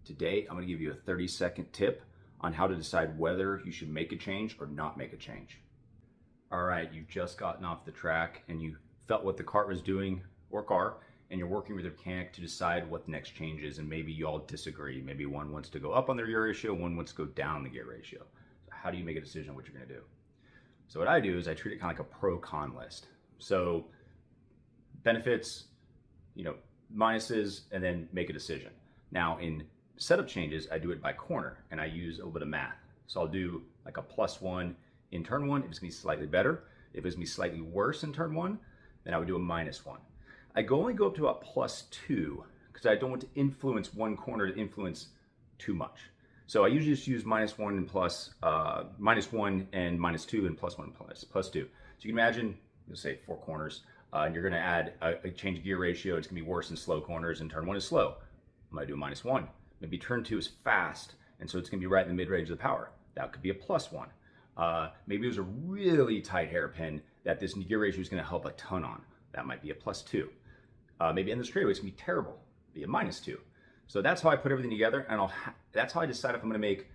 Today, I'm going to give you a 30-second tip on how to decide whether you should make a change or not make a change. All right, you've just gotten off the track and you felt what the cart was doing, or car, and you're working with your mechanic to decide what the next change is, and maybe you all disagree. Maybe one wants to go up on their gear ratio, one wants to go down the gear ratio. So how do you make a decision on what you're going to do? So what I do is I treat it kind of like a pro-con list. So benefits, minuses, and then make a decision. Now in setup changes, I do it by corner and I use a little bit of math. So I'll do like a +1 in turn one if it's gonna be slightly better. If it's gonna be slightly worse in turn one, then I would do a -1. I only go up to about +2 because I don't want to influence one corner to influence too much. So I usually just use -1 and -1 and -2 and +1 and +2. So you can imagine, you'll say 4 corners, and you're gonna add a change gear ratio. It's gonna be worse in slow corners, and turn one is slow. I'm gonna do a -1. Maybe turn 2 is fast, and so it's gonna be right in the mid-range of the power. That could be a +1. Maybe there's a really tight hairpin that this gear ratio is gonna help a ton on. That might be a +2. Maybe in the straightaway it's gonna be terrible, be a -2. So that's how I put everything together, and that's how I decide if I'm gonna make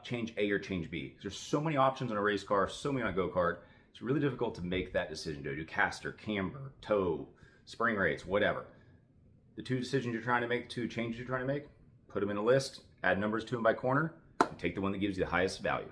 change A or change B. There's so many options on a race car, so many on a go-kart. It's really difficult to make that decision. Do I do caster, camber, toe, spring rates, whatever. The two decisions you're trying to make, two changes you're trying to make, put them in a list, add numbers to them by corner, and take the one that gives you the highest value.